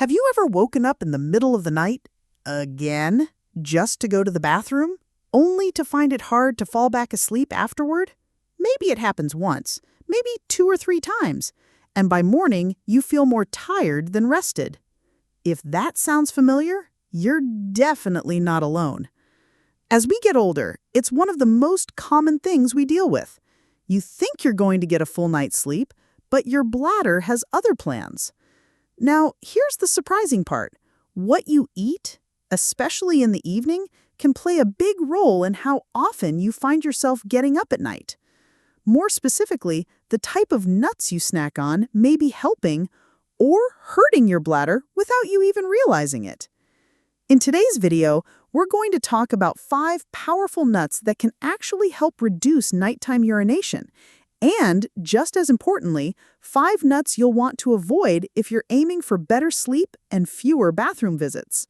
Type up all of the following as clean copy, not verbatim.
Have you ever woken up in the middle of the night, again, just to go to the bathroom, only to find it hard to fall back asleep afterward? Maybe it happens once, maybe 2 or 3 times, and by morning you feel more tired than rested. If that sounds familiar, you're definitely not alone. As we get older, it's one of the most common things we deal with. You think you're going to get a full night's sleep, but your bladder has other plans. Now, here's the surprising part. What you eat, especially in the evening, can play a big role in how often you find yourself getting up at night. More specifically, the type of nuts you snack on may be helping or hurting your bladder without you even realizing it. In today's video, we're going to talk about 5 powerful nuts that can actually help reduce nighttime urination. And, just as importantly, 5 nuts you'll want to avoid if you're aiming for better sleep and fewer bathroom visits.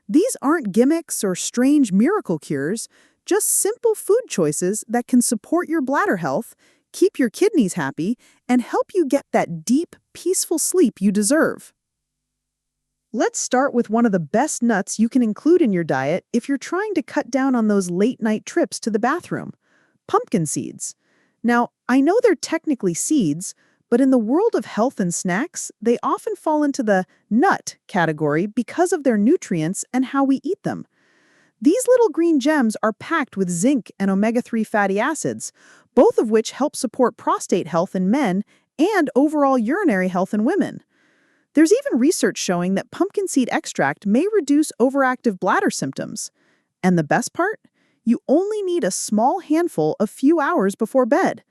These aren't gimmicks or strange miracle cures, just simple food choices that can support your bladder health, keep your kidneys happy, and help you get that deep, peaceful sleep you deserve. Let's start with one of the best nuts you can include in your diet if you're trying to cut down on those late-night trips to the bathroom: pumpkin seeds. Now, I know they're technically seeds, but in the world of health and snacks, they often fall into the nut category because of their nutrients and how we eat them. These little green gems are packed with zinc and omega-3 fatty acids, both of which help support prostate health in men and overall urinary health in women. There's even research showing that pumpkin seed extract may reduce overactive bladder symptoms. And the best part? You only need a small handful a few hours before bed.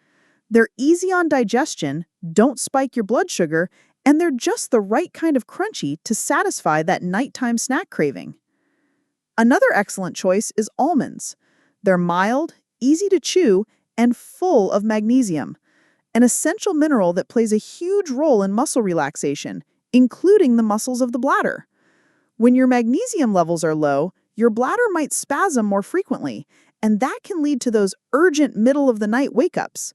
They're easy on digestion, don't spike your blood sugar, and they're just the right kind of crunchy to satisfy that nighttime snack craving. Another excellent choice is almonds. They're mild, easy to chew, and full of magnesium, an essential mineral that plays a huge role in muscle relaxation, including the muscles of the bladder. When your magnesium levels are low, your bladder might spasm more frequently, and that can lead to those urgent middle-of-the-night wake-ups.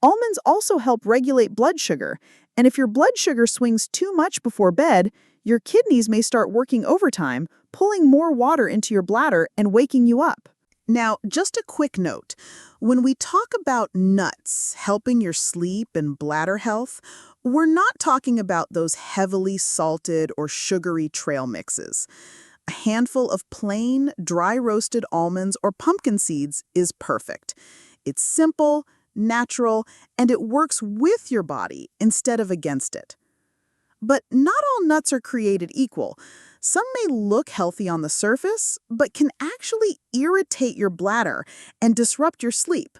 Almonds also help regulate blood sugar, and if your blood sugar swings too much before bed, your kidneys may start working overtime, pulling more water into your bladder and waking you up. Now, just a quick note. When we talk about nuts helping your sleep and bladder health, we're not talking about those heavily salted or sugary trail mixes. A handful of plain, dry-roasted almonds or pumpkin seeds is perfect. It's simple, natural, and it works with your body instead of against it. But not all nuts are created equal. Some may look healthy on the surface, but can actually irritate your bladder and disrupt your sleep.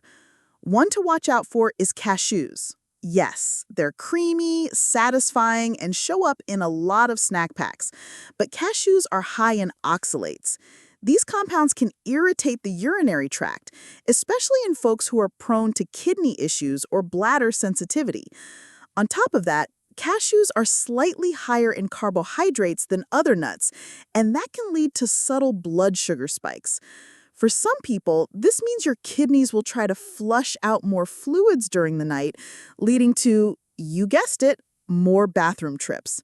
One to watch out for is cashews. Yes, they're creamy, satisfying, and show up in a lot of snack packs. But cashews are high in oxalates. These compounds can irritate the urinary tract, especially in folks who are prone to kidney issues or bladder sensitivity. On top of that, cashews are slightly higher in carbohydrates than other nuts, and that can lead to subtle blood sugar spikes. For some people, this means your kidneys will try to flush out more fluids during the night, leading to, you guessed it, more bathroom trips.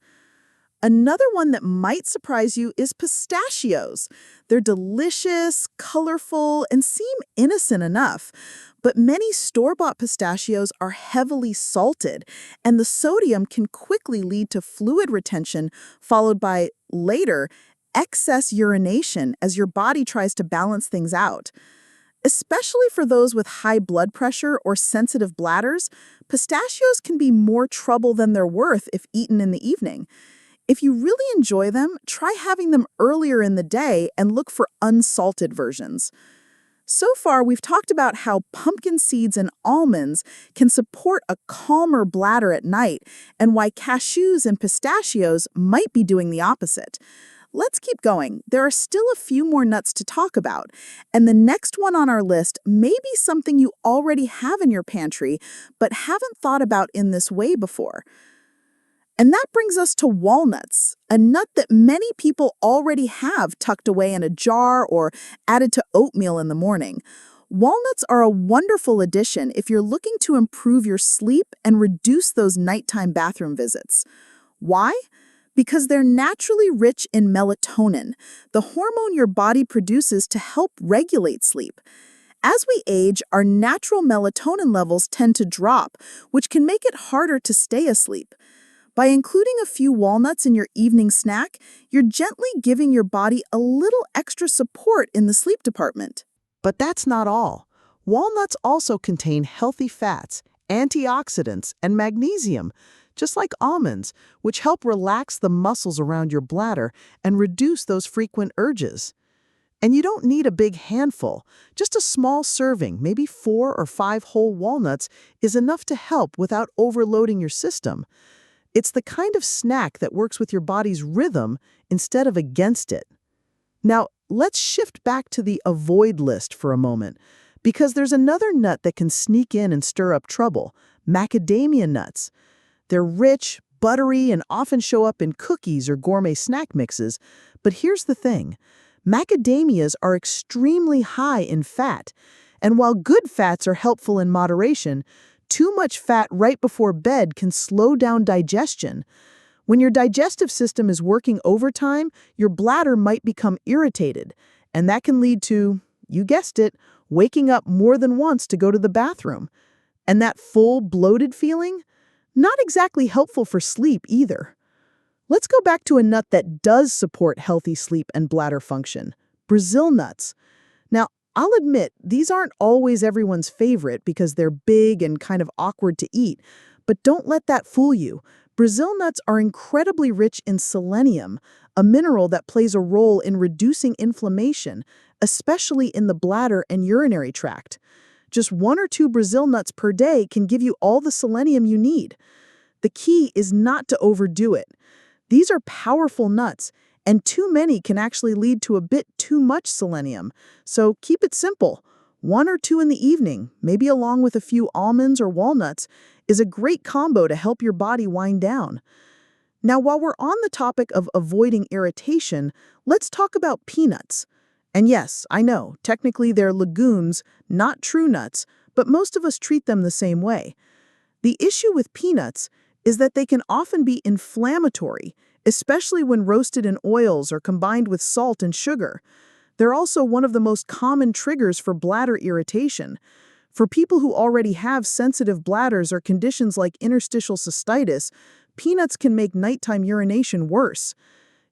Another one that might surprise you is pistachios. They're delicious, colorful, and seem innocent enough. But many store-bought pistachios are heavily salted, and the sodium can quickly lead to fluid retention, followed by, later, excess urination as your body tries to balance things out. Especially for those with high blood pressure or sensitive bladders, pistachios can be more trouble than they're worth if eaten in the evening. If you really enjoy them, try having them earlier in the day and look for unsalted versions. So far, we've talked about how pumpkin seeds and almonds can support a calmer bladder at night and why cashews and pistachios might be doing the opposite. Let's keep going. There are still a few more nuts to talk about, and the next one on our list may be something you already have in your pantry but haven't thought about in this way before. And that brings us to walnuts, a nut that many people already have tucked away in a jar or added to oatmeal in the morning. Walnuts are a wonderful addition if you're looking to improve your sleep and reduce those nighttime bathroom visits. Why? Because they're naturally rich in melatonin, the hormone your body produces to help regulate sleep. As we age, our natural melatonin levels tend to drop, which can make it harder to stay asleep. By including a few walnuts in your evening snack, you're gently giving your body a little extra support in the sleep department. But that's not all. Walnuts also contain healthy fats, antioxidants, and magnesium, just like almonds, which help relax the muscles around your bladder and reduce those frequent urges. And you don't need a big handful. Just a small serving, maybe 4 or 5 whole walnuts, is enough to help without overloading your system. It's the kind of snack that works with your body's rhythm instead of against it. Now, let's shift back to the avoid list for a moment, because there's another nut that can sneak in and stir up trouble: macadamia nuts. They're rich, buttery, and often show up in cookies or gourmet snack mixes. But here's the thing: macadamias are extremely high in fat, and while good fats are helpful in moderation, too much fat right before bed can slow down digestion. When your digestive system is working overtime, your bladder might become irritated, and that can lead to, you guessed it, waking up more than once to go to the bathroom. And that full, bloated feeling? Not exactly helpful for sleep either. Let's go back to a nut that does support healthy sleep and bladder function: Brazil nuts. Now, I'll admit, these aren't always everyone's favorite because they're big and kind of awkward to eat, but don't let that fool you. Brazil nuts are incredibly rich in selenium, a mineral that plays a role in reducing inflammation, especially in the bladder and urinary tract. Just 1 or 2 Brazil nuts per day can give you all the selenium you need. The key is not to overdo it. These are powerful nuts, and too many can actually lead to a bit too much selenium. So keep it simple. 1 or 2 in the evening, maybe along with a few almonds or walnuts, is a great combo to help your body wind down. Now, while we're on the topic of avoiding irritation, let's talk about peanuts. And yes, I know, technically they're legumes, not true nuts, but most of us treat them the same way. The issue with peanuts is that they can often be inflammatory, especially when roasted in oils or combined with salt and sugar. They're also one of the most common triggers for bladder irritation. For people who already have sensitive bladders or conditions like interstitial cystitis, peanuts can make nighttime urination worse.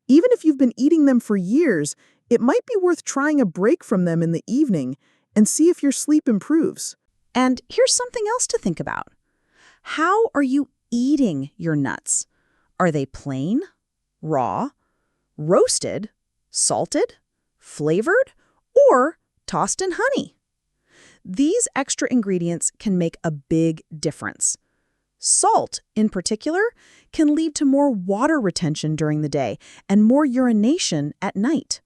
Even if you've been eating them for years, it might be worth trying a break from them in the evening and see if your sleep improves. And here's something else to think about. How are you eating your nuts? Are they plain, raw, roasted, salted, flavored, or tossed in honey? These extra ingredients can make a big difference. Salt, in particular, can lead to more water retention during the day and more urination at night.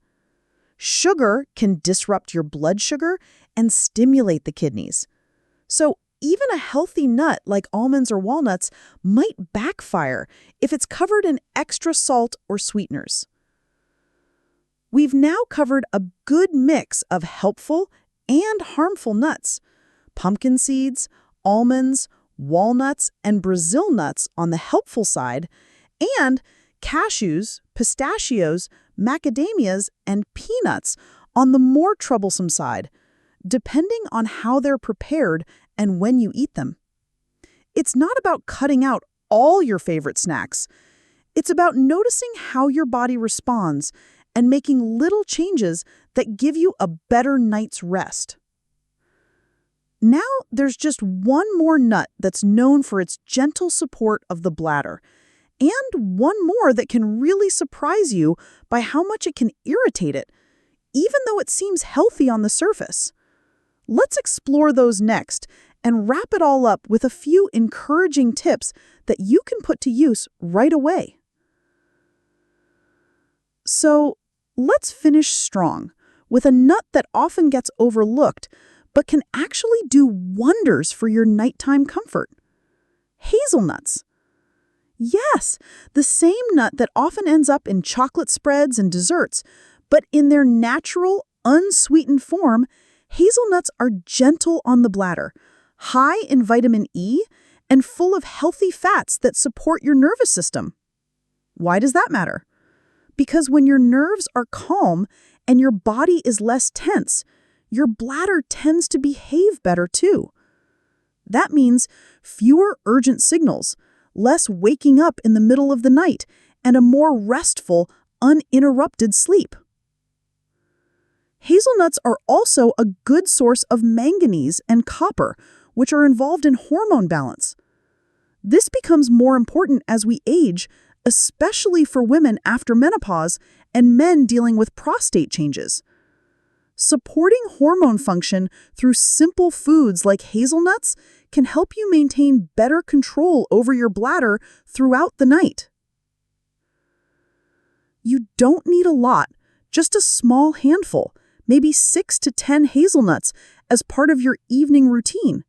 Sugar can disrupt your blood sugar and stimulate the kidneys. So even a healthy nut like almonds or walnuts might backfire if it's covered in extra salt or sweeteners. We've now covered a good mix of helpful and harmful nuts: pumpkin seeds, almonds, walnuts, and Brazil nuts on the helpful side, and cashews, pistachios, macadamias, and peanuts on the more troublesome side, depending on how they're prepared and when you eat them. It's not about cutting out all your favorite snacks. It's about noticing how your body responds and making little changes that give you a better night's rest. Now there's just one more nut that's known for its gentle support of the bladder, and one more that can really surprise you by how much it can irritate it, even though it seems healthy on the surface. Let's explore those next and wrap it all up with a few encouraging tips that you can put to use right away. So, let's finish strong with a nut that often gets overlooked but can actually do wonders for your nighttime comfort: hazelnuts. Yes, the same nut that often ends up in chocolate spreads and desserts, but in their natural, unsweetened form, hazelnuts are gentle on the bladder, high in vitamin E, and full of healthy fats that support your nervous system. Why does that matter? Because when your nerves are calm and your body is less tense, your bladder tends to behave better too. That means fewer urgent signals, less waking up in the middle of the night, and a more restful, uninterrupted sleep. Hazelnuts are also a good source of manganese and copper, which are involved in hormone balance. This becomes more important as we age, especially for women after menopause and men dealing with prostate changes. Supporting hormone function through simple foods like hazelnuts can help you maintain better control over your bladder throughout the night. You don't need a lot, just a small handful, maybe 6 to 10 hazelnuts, as part of your evening routine.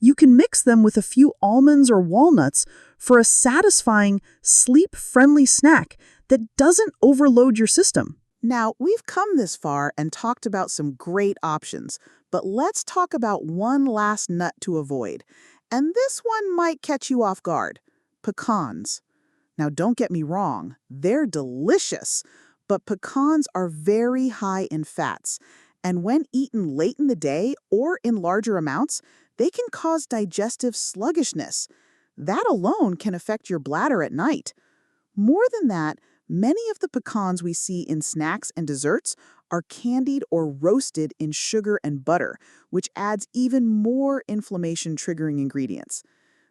You can mix them with a few almonds or walnuts for a satisfying, sleep-friendly snack that doesn't overload your system. Now, we've come this far and talked about some great options, but let's talk about one last nut to avoid. And this one might catch you off guard: pecans. Now, don't get me wrong, they're delicious, but pecans are very high in fats, and when eaten late in the day or in larger amounts, they can cause digestive sluggishness. That alone can affect your bladder at night. More than that, many of the pecans we see in snacks and desserts are candied or roasted in sugar and butter, which adds even more inflammation-triggering ingredients.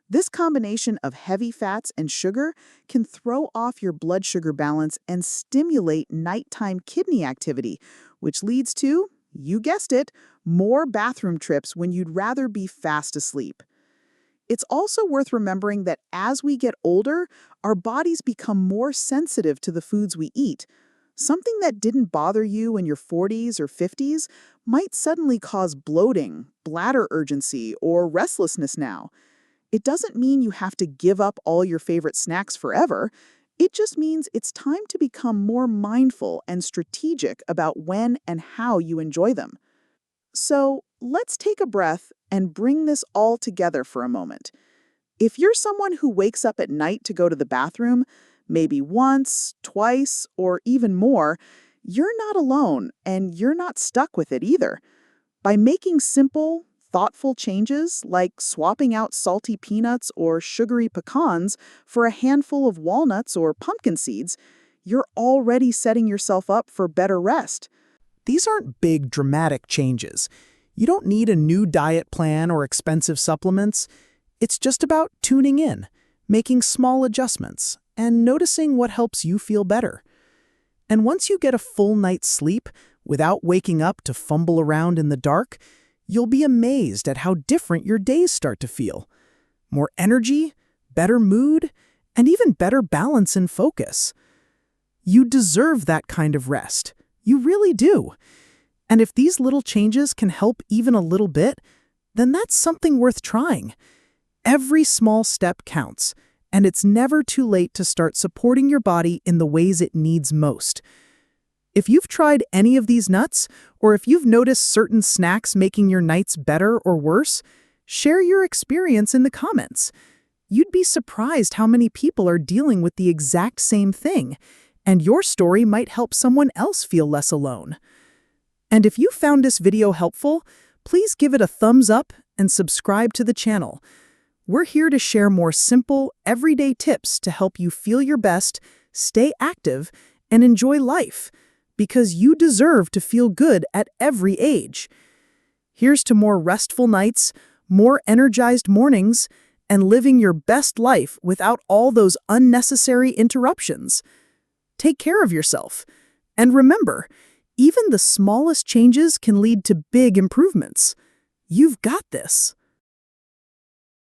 This combination of heavy fats and sugar can throw off your blood sugar balance and stimulate nighttime kidney activity, which leads to, you guessed it, more bathroom trips when you'd rather be fast asleep. It's also worth remembering that as we get older, our bodies become more sensitive to the foods we eat. Something that didn't bother you in your 40s or 50s might suddenly cause bloating, bladder urgency, or restlessness now. It doesn't mean you have to give up all your favorite snacks forever. It just means it's time to become more mindful and strategic about when and how you enjoy them. So let's take a breath and bring this all together for a moment. If you're someone who wakes up at night to go to the bathroom, maybe once, twice, or even more, you're not alone and you're not stuck with it either. By making simple, thoughtful changes like swapping out salty peanuts or sugary pecans for a handful of walnuts or pumpkin seeds, you're already setting yourself up for better rest. These aren't big, dramatic changes. You don't need a new diet plan or expensive supplements. It's just about tuning in, making small adjustments, and noticing what helps you feel better. And once you get a full night's sleep without waking up to fumble around in the dark, you'll be amazed at how different your days start to feel. More energy, better mood, and even better balance and focus. You deserve that kind of rest. You really do. And if these little changes can help even a little bit, then that's something worth trying. Every small step counts, and it's never too late to start supporting your body in the ways it needs most. If you've tried any of these nuts, or if you've noticed certain snacks making your nights better or worse, share your experience in the comments. You'd be surprised how many people are dealing with the exact same thing, and your story might help someone else feel less alone. And if you found this video helpful, please give it a thumbs up and subscribe to the channel. We're here to share more simple, everyday tips to help you feel your best, stay active, and enjoy life, because you deserve to feel good at every age. Here's to more restful nights, more energized mornings, and living your best life without all those unnecessary interruptions. Take care of yourself. And remember, even the smallest changes can lead to big improvements. You've got this.